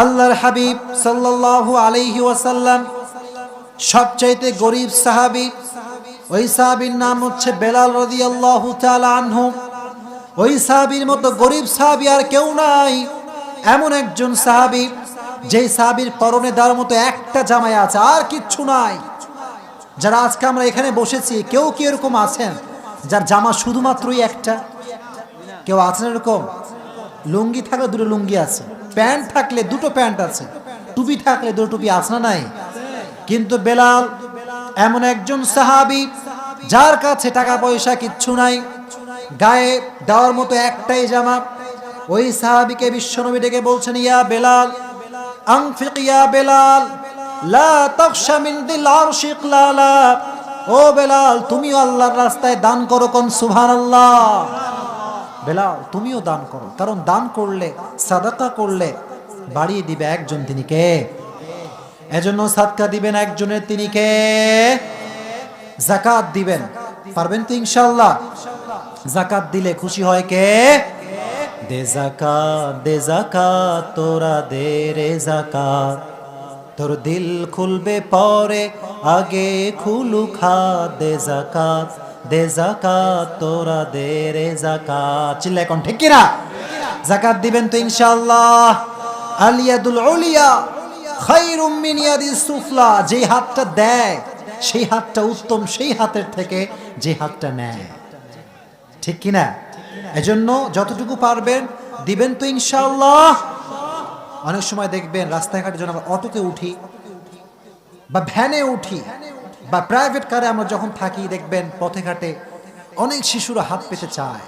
আল্লাহর হাবিব সাল্লাল্লাহু আলাইহি ওয়াসাল্লাম সবচাইতে গরীব সাহাবী, ওই সাহাবীর নাম হচ্ছে বেলাল রাদিয়াল্লাহু তাআলা আনহু। ওই সাহাবীর মতো গরীব সাহাবী আর কেউ নাই। এমন একজন সাহাবী, যেই সাহাবীর পরনে দেওয়ার মতো একটা জামাই আছে, আর কিচ্ছু নাই। যারা আজকে আমরা এখানে বসেছি, কেউ কি এরকম আছেন যার জামা শুধুমাত্রই একটা? কেউ আছেন এরকম? লুঙ্গি থাকলে দুটো লুঙ্গি আছে, প্যান্ট থাকলে দুটো প্যান্ট আছে, টুপি থাকলে দুটো টুপি আছে না নাই? কিন্তু বেলাল এমন একজন সাহাবী যার কাছে টাকা পয়সা কিচ্ছু নাই, গায়ে দেওয়ার মতো একটাই জামা। ওই সাহাবীকে বিশ্বনবী ডেকে বলছেন, ইয়া বেলাল আনফিক ইয়া বেলাল লা তাখশা মিন দিল আরশি ইকলালা। ও বেলাল, তুমিও আল্লাহর রাস্তায় দান করো, কোন সুবহানাল্লাহ। বেলাল, তুমিও দান করো, কারণ দান করলে, সাদাকা করলে বাড়িয়ে দিবে একজন, তিনি কে? এজন্য সাদকা দিবেন একজনের, তিনি কে? যাকাত দিবেন। পারবেন তো ইনশাআল্লাহ? যাকাত দিলে খুশি হয় কে? দে যাকাত তোরা দে রে যাকাত, তোর দিল খুলবে পরে আগে খুলু খা। দে যাকাত তোরা দে রে যাকাত। চিল্লা এখন ঠিক কিনা? যাকাত দিবেন তো ইনশাআল্লাহ। আল ইয়াদুল উলিয়া খায়রুম মিন ইয়াদিস সুফলা। যে হাতটা দেয় সেই হাতটা উত্তম সেই হাতের থেকে যে হাতটা নেয়, ঠিক কিনা? এজন্য যতটুকু পারবেন দিবেন তো ইনশাআল্লাহ। অনেক সময় দেখবেন রাস্তাঘাটে যখন আমরা অটোতে উঠি বা ভ্যানে উঠি বা প্রাইভেট কারে আমরা যখন থাকি, দেখবেন পথে ঘাটে অনেক শিশুরা হাত পেতে চায়,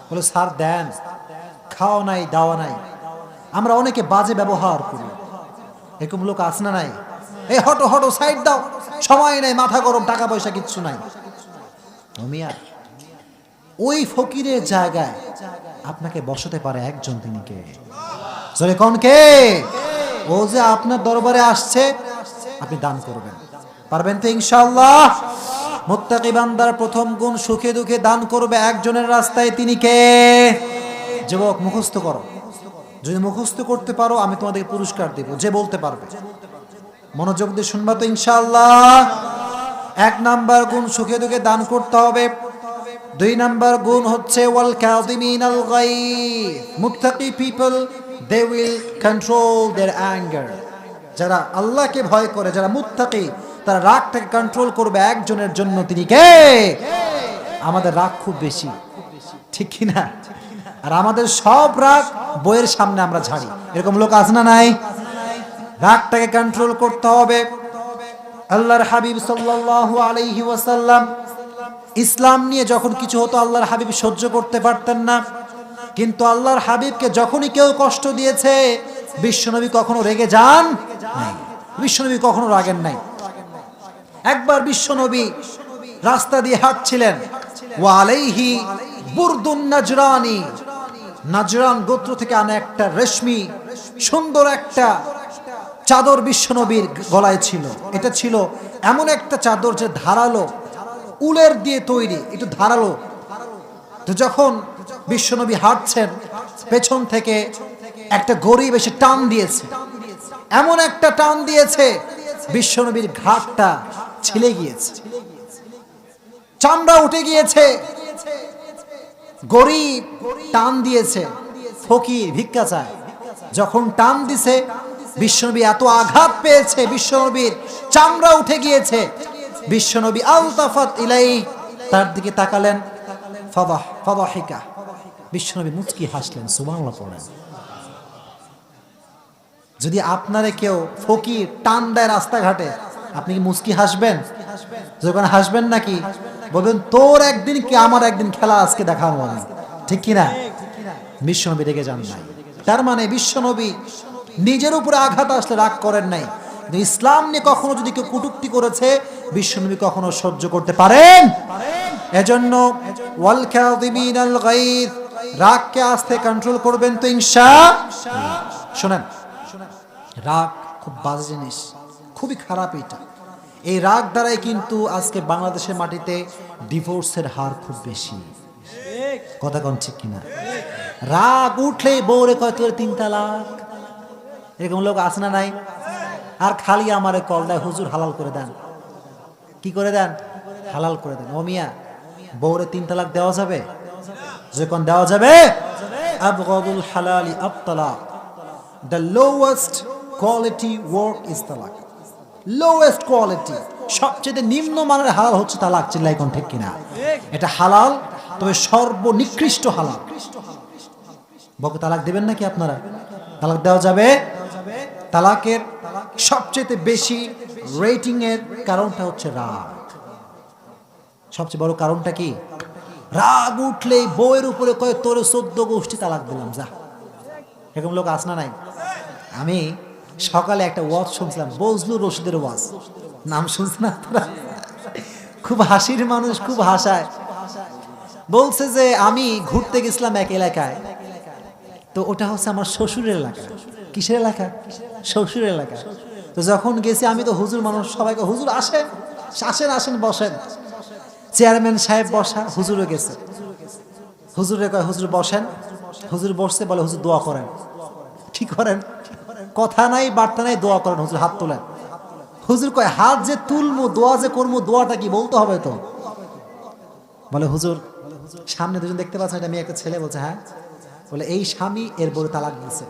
বলে স্যার দেন, খাওয়া নাই দাওয়া নাই। আমরা অনেকে বাজে ব্যবহার করি। এরকম লোক আছে না নাই? এই হটো হটো, সাইড দাও, সময় নাই, মাথা গরম, টাকা পয়সা কিচ্ছু নাই। মিয়া, ওই ফকিরের জায়গায় আপনাকে বসাতে পারে একজন, তিনি কে? জোরে কোন কে? ও যে আপনার দরবারে আসছে, আপনি দান করবেন। পারবেন তো ইনশাআল্লাহ? মুত্তাকি বান্দার প্রথম গুণ, সুখে দুঃখে দান করবে একজনের রাস্তায়, তিনি কে? যুবক, মুখস্থ করো। যদি মুখস্থ করতে পারো আমি তোমাদেরকে পুরস্কার দেব, যে বলতে পারবে। মনোযোগ দিয়ে শুনবা তো ইনশাআল্লাহ। এক নাম্বার গুণ, সুখে দুঃখে দান করতে হবে। দুই নাম্বার গুণ হচ্ছে ওয়াল কাযিমিনাল গায়জ। মুত্তাকি people, they will control their anger. যারা আল্লাহকে ভয় করে, যারা মুত্তাকি, তারা রাগটাকে কন্ট্রোল করবে একজনের জন্য, তিনি কে? আমাদের রাগ খুব বেশি, ঠিক কি না? আর আমাদের সব রাগ বইয়ের সামনে আমরা ঝাড়ি। এরকম লোক আছে না নাই? রাগটাকে কন্ট্রোল করতে হবে। আল্লাহর হাবিব সাল্লাল্লাহু আলাইহি ওয়াসাল্লাম ইসলাম নিয়ে যখন কিছু হতো, আল্লাহর হাবিব সহ্য করতে পারতেন না। কিন্তু আল্লাহর হাবিবকে যখনই কেউ কষ্ট দিয়েছে, বিশ্বনবী কখনো রেগে যান নাই, বিশ্বনবী কখনো রাগেন নাই। একবার বিশ্বনবী রাস্তা দিয়ে হাঁটছিলেন, ওয়া আলাইহি বুরদুন নাজরানি, নাজরান গোত্র থেকে আনা একটা রেশমি সুন্দর একটা চাদর বিশ্বনবীর গলায় ছিল। এটা ছিল এমন একটা চাদর যে ধারালো, উলের দিয়ে তৈরি, একটু ধারালো। তো যখন বিশ্বনবী হাঁটছেন, পেছন থেকে একটা গরীব এসে টান দিয়েছে, এমন একটা টান দিয়েছে বিশ্বনবীর ঘাটটা ছিলে গিয়েছে, চামড়া উঠে গিয়েছে। গরীব টান দিয়েছে, ফকির ভিক্ষা চায়, যখন টান দিছে বিশ্বনবী এত আঘাত পেয়েছে, বিশ্বনবীর চামড়া উঠে গিয়েছে। বিশ্বনবী আলতাফাত ইলাইহি, তার দিকে তাকালেন, ফাদাহিকা, বিশ্বনবী মুচকি হাসলেন। সুবহানাল্লাহ পড়েন। যদি আপনারে কেউ ফকির টান দেয় রাস্তাঘাটে, আপনি কি মুচকি হাসবেন? যখন হাসবেন নাকি বলবেন, তোর একদিন কি আমার একদিন খেলা আজকে দেখাবো আমি, ঠিক কিনা? বিশ্বনবী রেগে যান নাই। তার মানে বিশ্বনবী নিজের উপরে আঘাত আসলে রাগ করেন নাই। ইসলাম নিয়ে কখনো যদি কেউ কটূক্তি করেছে, বিশ্বনবী কখনো সহ্য করতে পারেন। এজন্য ওয়াল কাযিমিনাল গায়জ, রাগকে আস্তে কন্ট্রোল করবেন তো ইনশাআল্লাহ। শুনেন, রাগ খুব বাজে জিনিস, খুবই খারাপ। এটা, এই রাগ দ্বারাই কিন্তু আজকে বাংলাদেশের মাটিতে ডিভোর্সের হার খুব বেশি। কথা কোন ঠিক কিনা? রাগ উঠলে বউরে কয় তোর 3 তালাক, এরকম লোক আছে না নাই? আর খালি আমারে কল দেয়, হুজুর হালাল করে দেন। কি করে দেন? হালাল করে দেন। ও মিয়া, বউরে 3 তালাক দেওয়া যাবে? যখন দেওয়া যাবে, আবগাদুল হালালি আত-তালাক, the lowest quality work is তালাক। লোয়েস্ট কোয়ালিটি, সবচেয়ে নিম্নমানের হালাল হচ্ছে তালাক। চিল্লাই কোন ঠিক কিনা? এটা হালাল, তবে সর্বনিকৃষ্ট হালাল। বউকে তালাক দিবেন নাকি আপনারা? তালাক দেওয়া যাবে? তালাকের সবচেয়ে বেশি রেটিং এর কারণটা হচ্ছে রাগ। সবচেয়ে বড় কারণটা কি? রাগ উঠলে বউয়ের উপরে কয় তোরে 14 গোষ্ঠী তালাক দিলাম যা। এরকম লোক আছে না নাই? আমি সকালে একটা ওয়াজ শুনছিলাম, বজলুর রশিদের ওয়াজ, নাম শুনছেন না আপনারা? খুব হাসির মানুষ, খুব হাসায়। বলছে যে আমি ঘুরতে গেছিলাম এক এলাকায়, তো ওটা হচ্ছে আমার শ্বশুরের এলাকা। কিসের এলাকা? শ্বশুরের এলাকা। তো যখন গেছি, আমি তো হুজুর মানুষ, সবাইকে হুজুর আসেন আসেন আসেন বসেন। চেয়ারম্যান সাহেব বসা, হুজুরও গেছে। হুজুরে কয় হুজুর বসেন। হুজুর বসছে, বলে হুজুর দোয়া করেন। কি করেন? কথা নাই বার্তা নাই, দোয়া করেন। হুজুর হাত তোলেন। হুজুর কয় হাত যে তুলমু, দোয়া যে করবো, দোয়াটা কি বলতে হবে তো। বলে হুজুর সামনে দুজন দেখতে পাচ্ছেন, এটা মেয়ে একটা ছেলে। বলছে হ্যাঁ। বলে এই স্বামী এর বড় তালাক দিয়েছে।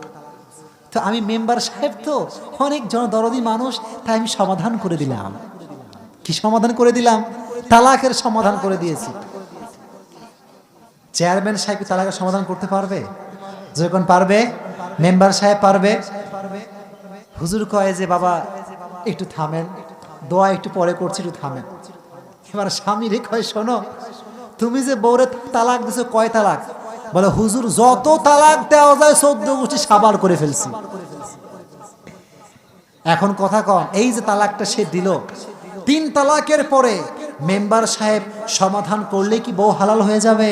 তো আমি মেম্বার সাহেব, তো অনেক জনদরদি মানুষ, তাই আমি সমাধান করে দিলাম। কি সমাধান করে দিলাম? তালাকের সমাধান করে দিয়েছি। চেয়ারম্যান সাহেব কি তালাকের সমাধান করতে পারবে? যখন পারবে, মেম্বার সাহেব পারবে। হুজুর কয় যে বাবা একটু থামেন, দোয়া একটু পরে করছি, একটু থামেন। এবার স্বামী রে কয় শোনো, তুমি যে বউরে তালাক দিছো, কয় তালাক? বলে হুজুর যত তালাক দেওয়া যায় 14 গোষ্ঠী সাবার করে ফেলছি। এখন কথা কন, এই যে তালাকটা সে দিল, 3 তালাকের পরে মেম্বার সাহেব সমাধান করলে কি বউ হালাল হয়ে যাবে?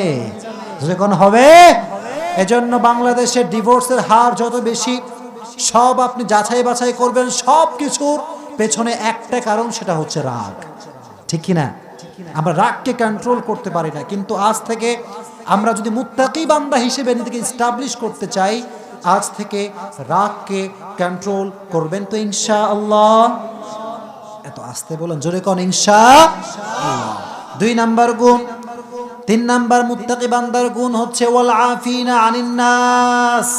যখন হবে। এজন্য বাংলাদেশের ডিভোর্সের হার যত বেশি, সব আপনি যাচাই বাছাই করবেন, সব কিছুর পেছনে একটা কারণ, সেটা হচ্ছে রাগ। ঠিক কিনা? আমরা রাগকে কন্ট্রোল করতে পারি না। কিন্তু আজ থেকে আমরা যদি মুত্তাকি বান্দা হিসেবে নিজেকে এস্টাবলিশ করতে চাই, আজ থেকে রাগকে কন্ট্রোল করবেন তো ইনশাআল্লাহ। এত আস্তে বলেন, জোরে কোন ইনশাআল্লাহ। 2 নাম্বার গুণ। 3 নাম্বার মুত্তাকি বান্দার গুণ হচ্ছে ওয়াল আফিনা আনিন নাস।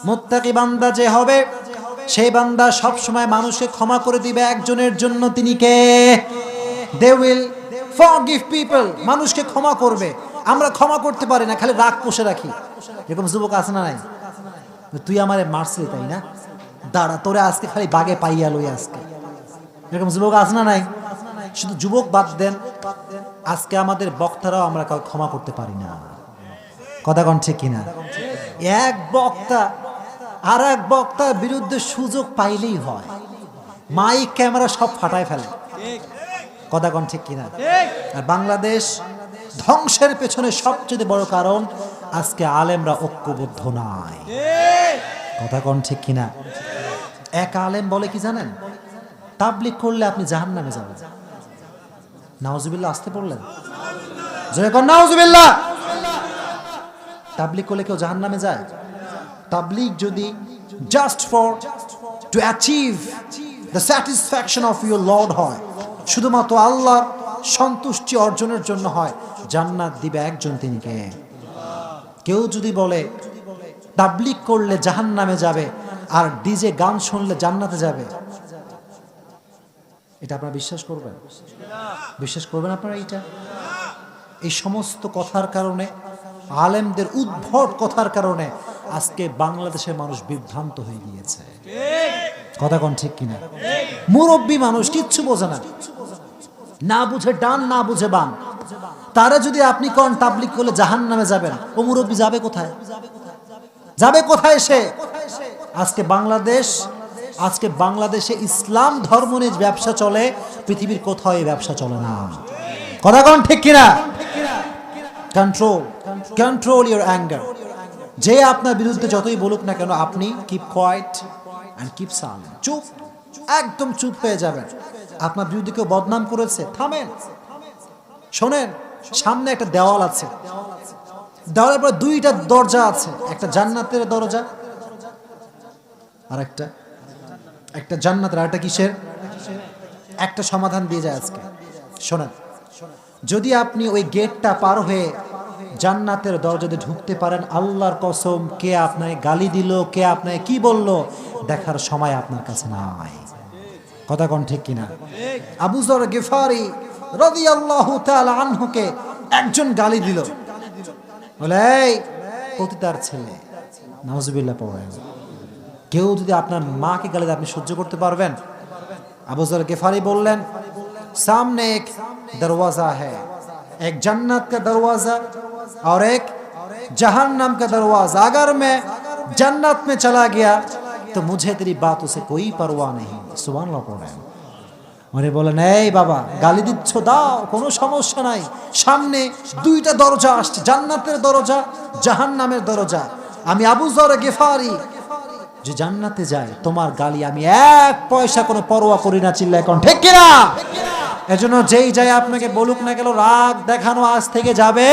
মুত্তাকি বান্দা যে হবে, সেই বান্দা সব সময় মানুষকে ক্ষমা করে দিবে। একজনের জন্য তিনি কে? They will forgive people, মানুষকে ক্ষমা করবে। আমরা ক্ষমা করতে পারি না, খালি রাগ পুষে রাখি। এরকম যুবক আছে না নাই? তুই আমারে মারছিলি তাই না, দাঁড়া তোরে আজকে খালি বাগে পাইয়া লই আজকে। এরকম যুবক আছে না নাই? শুধু যুবক বাদ দেন, আজকে আমাদের বক্তারাও আমরা ক্ষমা করতে পারি না। কথা কোন ঠিক কিনা? এক বক্তা আর এক বক্তার বিরুদ্ধে সুযোগ পাইলেই হয়, মাইক ক্যামেরা সব ফাটায় ফেলে। কথা কোন ঠিক কিনা? আর বাংলাদেশ ধ্বংসের পেছনে সবচেয়ে বড় কারণ, আজকে আলেমরা ঐক্যবদ্ধ নাই। কথা কোন ঠিক কিনা? এক আলেম বলে কি জানেন? তাবলীগ করলে আপনি জাহান্নামে যাবেন। নাউজুবিল্লাহ, আসতে পড়লেন? জোরে কোন নাউজুবিল্লাহ। তাবলীগ করলে কেউ জাহান্নামে যায়? তাবলীগ যদি just for to achieve the satisfaction of your Lord হয়, শুধুমাত্র আল্লাহর সন্তুষ্টি অর্জনের জন্য হয়, জান্নাত দিবে একজন, তিনি কে? কেউ যদি বলে তাবলীগ করলে জাহান্নামে যাবে আর ডিজে গান শুনলে জান্নাতে যাবে, এটা আপনারা বিশ্বাস করবেন? বিশ্বাস করবেন আপনারা? এই সমস্ত কথার কারণে, আলেমদের উদ্ভট কথার কারণে আজকে বাংলাদেশের মানুষ বিভ্রান্ত হয়ে গিয়েছে। কথা কোন ঠিক কিনা? মুরব্বী মানুষ কিচ্ছু বোঝে না, না বুঝে ডান না বুঝে বাম। তারা যদি আপনি কোন তাবলীগ করলে জাহান্নামে যাবেন, ও মুরব্বী যাবে কোথায়? যাবে কোথায় সে? আজকে বাংলাদেশে ইসলাম ধর্ম নিয়ে ব্যবসা চলে, পৃথিবীর কোথাও এই ব্যবসা চলে না। কথা কোন ঠিক কিনা? Control your anger. যে আপনার বিরুদ্ধে যতই বলুক না কেন, আপনি keep quiet and keep silent. চুপ, একদম চুপ হয়ে যাবেন। আপনার বিরুদ্ধে কেউ বদনাম করেছে, থামেন। শোনেন, সামনে একটা দেওয়াল আছে, দেওয়ালের পরে 2টা দরজা আছে, একটা জান্নাতের দরজা, আর একটা জান্নাতের, আর একটা কিসের? একটা সমাধান দিয়ে যায় আজকে, শোনেন। যদি আপনি ওই গেটটা পার হয়ে জান্নাতের দরজাতে ঢুকতে পারেন, আল্লাহর কসম, কে আপনাকে গালি দিল, কে আপনাকে কি বলল, দেখার সময় আপনার কাছে নাই। কথা কোন ঠিক কিনা? আবু যর গিফারি রাদিয়াল্লাহু তাআলা আনহুকে একজন গালি দিল, বলে এই পতিতার ছেলে, নাউজুবিল্লাহ পড়েন। কেউ যদি আপনার মাকে গালি দেয়, আপনি সহ্য করতে পারবেন? আবু যর গিফারি বললেন, सामने एक दरवाजा है, एक जन्नत का दरवाजा और एक जहन्नम का दरवाजा। अगर मैं जन्नत में चला गया तो मुझे तेरी बातों से कोई परवाह नहीं। सुभानअल्लाह पढ़ेन। উনি বলেন, এই বাবা গালি দিচ্ছ, দাও, কোনো সমস্যা নাই, সামনে দুইটা দরজা আসছে, জান্নাতের দরজা, জাহান্নামের দরজা। আমি আবু যর গিফারি যে জান্নাতে যায়, তোমার গালি আমি এক পয়সা কোনো পরোয়া করি না। চিল্লায় কোন ঠিক কিনা? এজন্য যেই যায় আপনাকে বলুক না কেন, রাগ দেখানো আজ থেকে যাবে